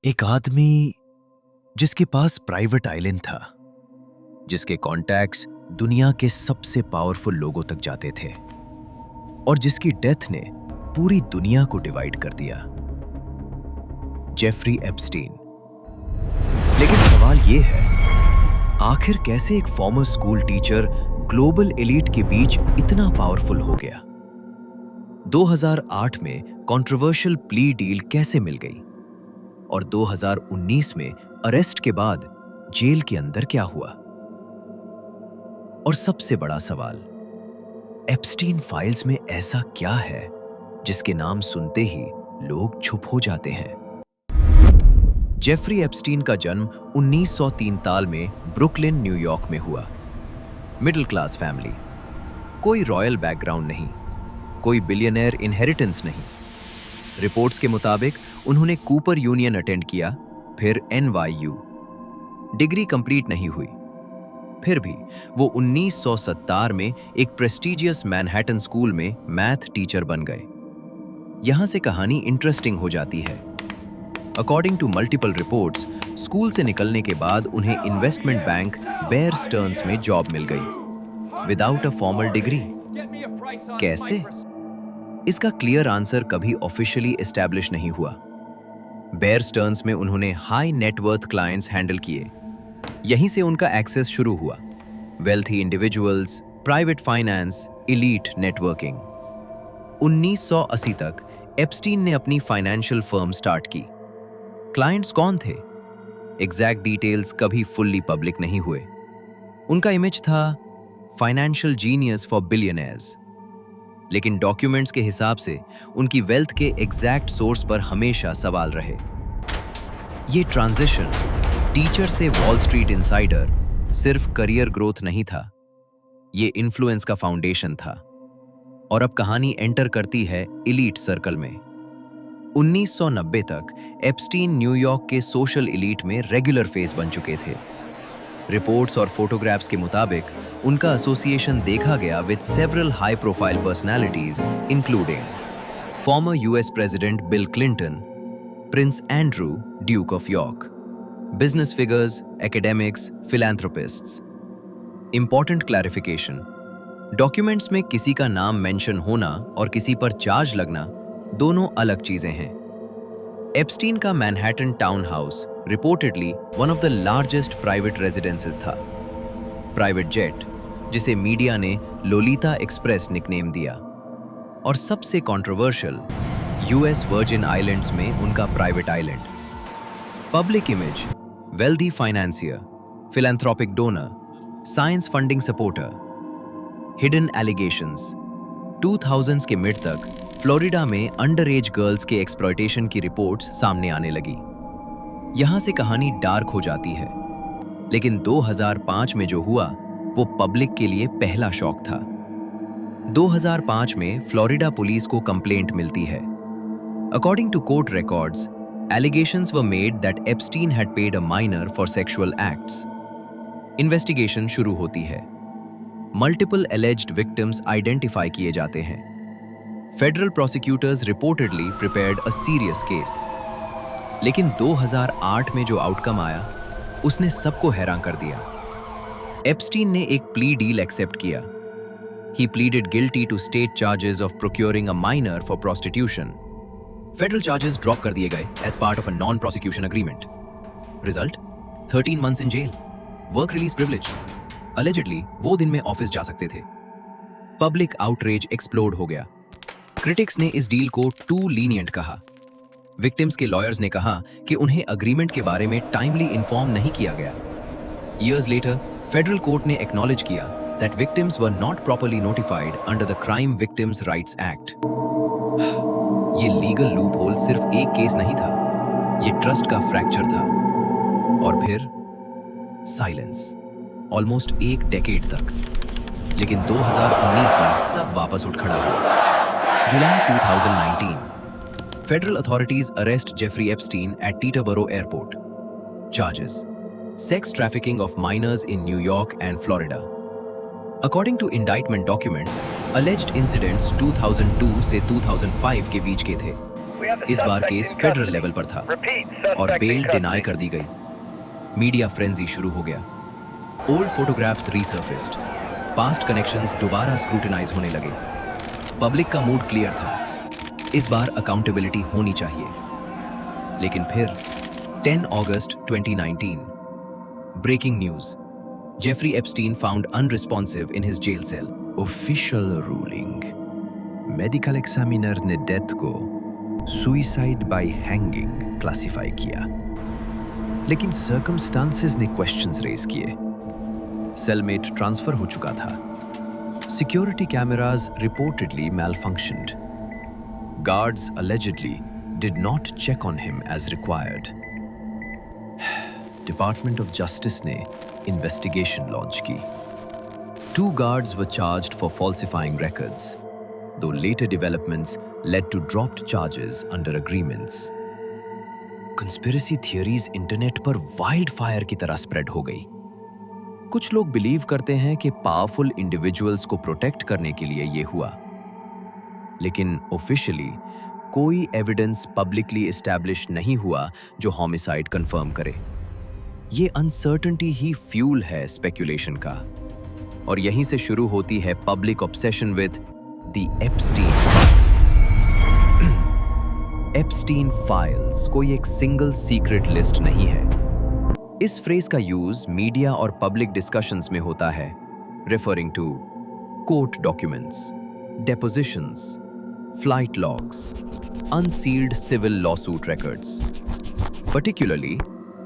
एक आदमी जिसके पास प्राइवेट आइलैंड था, जिसके कॉन्टैक्ट्स दुनिया के सबसे पावरफुल लोगों तक जाते थे और जिसकी डेथ ने पूरी दुनिया को डिवाइड कर दिया, जेफरी एप्स्टीन। लेकिन सवाल यह है, आखिर कैसे एक farmer school teacher global elite के बीच इतना पावरफुल हो गया? 2008 में कंट्रोवर्शियल प्ली डील कैसे मिल गई और 2019 में अरेस्ट के बाद जेल के अंदर क्या हुआ? और सबसे बड़ा सवाल, एप्स्टीन फाइल्स में ऐसा क्या है जिसके नाम सुनते ही लोग चुप हो जाते हैं? जेफरी एप्स्टीन का जन्म 1903 में ब्रुकलिन, न्यूयॉर्क में हुआ। मिडिल क्लास फैमिली, कोई रॉयल बैकग्राउंड नहीं, कोई बिलियनर इनहेरिटेंस नहीं। रिपोर्ट्स के मुताबिक उन्होंने कूपर यूनियन अटेंड किया, फिर NYU। डिग्री कंप्लीट नहीं हुई। फिर भी वो 1970 में एक प्रेस्टिजियस मैनहट्टन स्कूल में मैथ टीचर बन गए। यहां से कहानी इंटरेस्टिंग हो जाती है। According to multiple reports, school से निकलने के बाद उन्हें इन्वेस्टमेंट बैंक बेयर स्टर्न्स में जॉब मिल गई, विदाउट अ फॉर्मल डिग्री। कैसे? इसका क्लियर आंसर कभी ऑफिशियली एस्टैब्लिश नहीं हुआ। बेयर स्टर्न्स में उन्होंने हाई नेटवर्थ क्लाइंट्स हैंडल किए। यहीं से उनका एक्सेस शुरू हुआ। Wealthy individuals, private finance, elite networking. 1980 तक एप्स्टीन ने अपनी फाइनेंशियल फर्म स्टार्ट की। क्लाइंट्स कौन थे? एग्जैक्ट डिटेल्स कभी फुल्ली पब्लिक नहीं हुए। उनका इमेज था फाइनेंशियल जीनियस फॉर बिलियनर्स, लेकिन डॉक्यूमेंट्स के हिसाब से उनकी वेल्थ के एग्जैक्ट सोर्स पर हमेशा सवाल रहे। ये ट्रांजिशन टीचर से वॉल स्ट्रीट इनसाइडर सिर्फ करियर ग्रोथ नहीं था, ये इन्फ्लुएंस का फाउंडेशन था। और अब कहानी एंटर करती है एलीट सर्कल में। 1990 तक एप्स्टीन न्यूयॉर्क के सोशल एलीट में रेगुलर फेस बन चुके थे। रिपोर्ट्स और फोटोग्राफ्स के मुताबिक उनका एसोसिएशन देखा गया with several high profile personalities, including former US president Bill Clinton, Prince Andrew, Duke of York, business figures, academics, philanthropists. Important clarification, documents में किसी का नाम मेंशन होना और किसी पर चार्ज लगना दोनों अलग चीजें हैं। एप्स्टीन का Manhattan town house reportedly one of the largest private residences था। प्राइवेट जेट, जिसे मीडिया ने लोलीता एक्सप्रेस निकनेम दिया, और सबसे कंट्रोवर्शियल, US वर्जिन आइलैंड्स में उनका private island. Public image, wealthy financier, philanthropic donor, science funding supporter. Hidden allegations, 2000s के mid तक फ्लोरिडा में अंडर एज गर्ल्स के एक्सप्लॉयटेशन की रिपोर्ट्स सामने आने लगी। यहां से कहानी डार्क हो जाती है। लेकिन 2005 में जो हुआ वो पब्लिक के लिए पहला शॉक था। 2005 में फ्लोरिडा पुलिस को कंप्लेंट मिलती है। According to court records, allegations were made that Epstein had paid a minor for sexual acts. Investigation शुरू होती है। मल्टीपल alleged victims आइडेंटिफाई किए जाते हैं। Federal prosecutors reportedly prepared a serious case. लेकिन 2008 में जो आउटकम आया उसने सबको हैरान कर दिया। एप्स्टीन ने एक प्ली डील एक्सेप्ट किया। He pleaded guilty to state charges of procuring a minor for prostitution. Federal charges drop कर दिए गए as part of a non-prosecution agreement. Result: 13 months in jail. Work release privilege. Allegedly वो दिन में office जा सकते थे। पब्लिक आउटरेज एक्सप्लोड हो गया। क्रिटिक्स ने इस डील को टू लीनियंट कहा। विक्टिम्स के लॉयर्स ने कहा कि उन्हें अग्रीमेंट के बारे में टाइमली इन्फॉर्म नहीं किया गया। Years later, फेडरल कोर्ट ने एक्नॉलेज किया that victims were not properly notified under the Crime Victims Rights Act. ये लीगल लूपहोल सिर्फ एक केस नहीं था, ये ट्रस्ट का फ्रैक्चर था। और फिर साइलेंस, ऑलमोस्ट एक डेकेड तक। लेकिन 2019 में सब वापस उठ खड़ा हुआ। जुलाई 2019, Federal authorities arrest Jeffrey Epstein at Teterboro Airport. Charges: sex trafficking of minors in New York and Florida. According to indictment documents, alleged incidents 2002 से 2005 के बीच के थे। इस बार केस फेडरल लेवल पर था और बेल डिनाई कर दी गई। मीडिया फ्रेंजी शुरू हो गया। ओल्ड फोटोग्राफ्स रीसर्फेस्ड, पास्ट कनेक्शंस दोबारा स्क्रूटिनाइज होने लगे। पब्लिक का मूड क्लियर था, इस बार अकाउंटेबिलिटी होनी चाहिए। लेकिन फिर 10 अगस्त 2019, breaking news, Jeffrey Epstein found unresponsive in his jail cell. Official ruling, medical examiner ने डेथ को सुइसाइड बाय हैंगिंग क्लासिफाई किया, लेकिन सर्कमस्टांसेस ने क्वेश्चंस रेज किए। सेलमेट ट्रांसफर हो चुका था, security cameras reportedly malfunctioned, guards allegedly did not check on him as required. Department of justice ने इन्वेस्टिगेशन लॉन्च की। 2 guards were charged for falsifying records, though later developments led to dropped charges under agreements. Conspiracy theories internet पर wild fire की तरह spread हो गई। कुछ लोग believe करते हैं कि पावरफुल इंडिविजुअल्स को प्रोटेक्ट करने के लिए ये हुआ, लेकिन ऑफिशियली कोई एविडेंस पब्लिकली एस्टैब्लिश नहीं हुआ जो होमिसाइड कंफर्म करे। ये अनसर्टेनिटी ही फ्यूल है स्पेक्यूलेशन का, और यहीं से शुरू होती है public obsession with the Epstein files. Epstein files कोई एक सिंगल सीक्रेट लिस्ट नहीं है। इस फ्रेज का यूज मीडिया और पब्लिक डिस्कशंस में होता है, referring to court documents, depositions, flight logs, unsealed civil lawsuit records. Particularly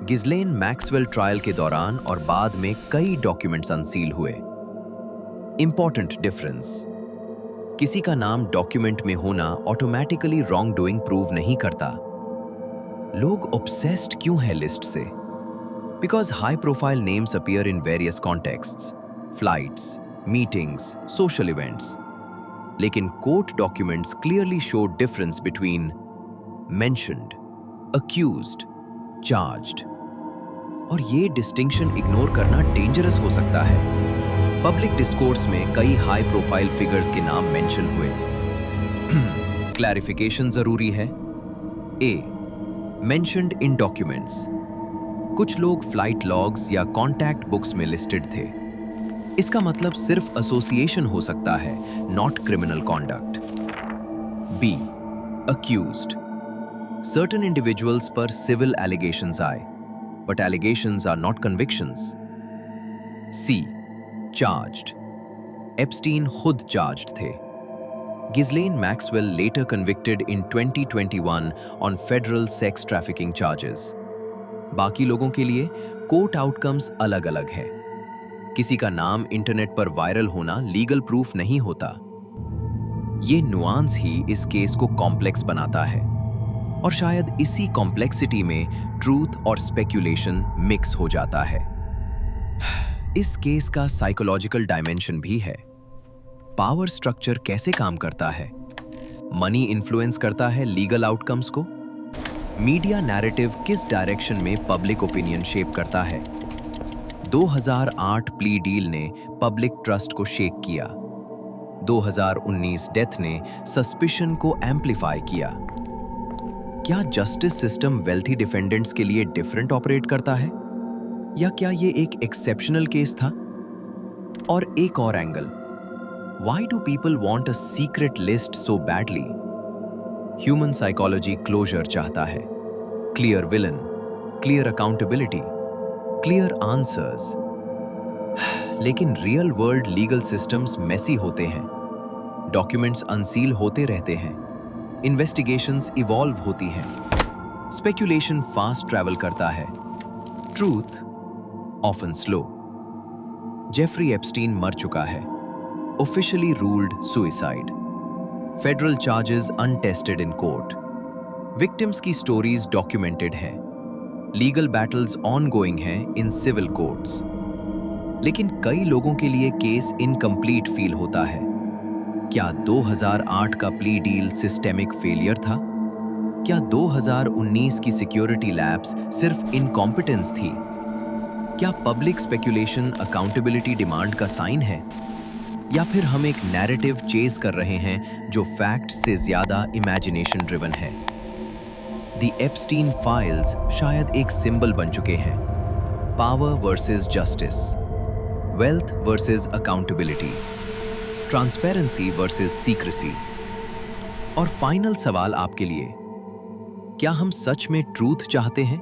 Ghislaine Maxwell trial के दौरान और बाद में कई डॉक्यूमेंट्स अनसील हुए। इंपॉर्टेंट डिफरेंस, किसी का नाम डॉक्यूमेंट में होना ऑटोमेटिकली रॉन्ग डूइंग प्रूव नहीं करता। लोग ऑब्सेस्ड क्यों है लिस्ट से? Because high profile names appear in various contexts, flights, meetings, social events. लेकिन court documents clearly show difference between mentioned, accused, charged, और ये डिस्टिंक्शन इग्नोर करना डेंजरस हो सकता है। पब्लिक डिस्कोर्स में कई हाई प्रोफाइल फिगर्स के नाम मेंशन हुए। क्लैरिफिकेशन जरूरी है। ए, मेंशन्ड इन डॉक्यूमेंट्स, कुछ लोग फ्लाइट लॉग्स या कॉन्टैक्ट बुक्स में लिस्टेड थे। इसका मतलब सिर्फ एसोसिएशन हो सकता है, not criminal conduct. B, accused, certain individuals पर सिविल एलिगेशंस आए, but allegations are not convictions. C, charged, Epstein खुद चार्ज्ड थे। Ghislaine Maxwell later convicted in 2021 on federal sex trafficking charges. बाकी लोगों के लिए कोर्ट आउटकम्स अलग अलग है। किसी का नाम इंटरनेट पर वायरल होना लीगल प्रूफ नहीं होता। ये नुआंस ही इस केस को कॉम्प्लेक्स बनाता है, और शायद इसी कॉम्प्लेक्सिटी में ट्रूथ और स्पेक्यूलेशन मिक्स हो जाता है। इस केस का साइकोलॉजिकल डायमेंशन भी है। पावर स्ट्रक्चर कैसे काम करता है? मनी इन्फ्लुएंस करता है लीगल आउटकम्स को। मीडिया नैरेटिव किस डायरेक्शन में पब्लिक ओपिनियन शेप करता है? 2008 प्ली डील ने पब्लिक ट्रस्ट को शेक किया। 2019 डेथ ने सस्पिशन को एम्प्लीफाई किया। क्या जस्टिस सिस्टम वेल्थी डिफेंडेंट्स के लिए डिफरेंट ऑपरेट करता है, या क्या ये एक एक्सेप्शनल केस था? और एक और angle, why do people want a secret list so badly? Human psychology closure चाहता है, clear villain, clear accountability, clear answers. लेकिन real world legal systems messy होते हैं, डॉक्यूमेंट्स अनसील होते रहते हैं, इन्वेस्टिगेशंस इवॉल्व होती हैं, स्पेक्यूलेशन फास्ट ट्रैवल करता है, truth often slow. Jeffrey Epstein मर चुका है, officially ruled suicide, federal charges untested in court, victims की स्टोरीज डॉक्यूमेंटेड हैं, लीगल बैटल्स ऑनगोइंग हैं इन सिविल कोर्ट्स। लेकिन कई लोगों के लिए केस इनकम्प्लीट फील होता है। क्या 2008 का प्ली डील सिस्टेमिक फेलियर था? क्या 2019 की सिक्योरिटी लैप्स सिर्फ इनकॉम्पिटेंस थी? क्या पब्लिक स्पेक्यूलेशन अकाउंटेबिलिटी डिमांड का साइन है, या फिर हम एक नैरेटिव चेज कर रहे हैं जो फैक्ट से ज्यादा इमेजिनेशन ड्रिवन है? द एप्स्टीन फाइल्स शायद एक सिंबल बन चुके हैं। Power versus justice, wealth versus accountability, transparency versus secrecy. और फाइनल सवाल आपके लिए, क्या हम सच में ट्रूथ चाहते हैं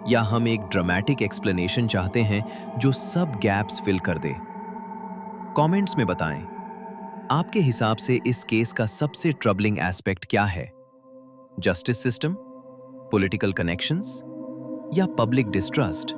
या हम एक ड्रामेटिक एक्सप्लेनेशन चाहते हैं जो सब गैप्स फिल कर दे? कमेंट्स में बताएं, आपके हिसाब से इस केस का सबसे ट्रबलिंग एस्पेक्ट क्या है? जस्टिस सिस्टम, पॉलिटिकल कनेक्शंस या पब्लिक डिस्ट्रस्ट?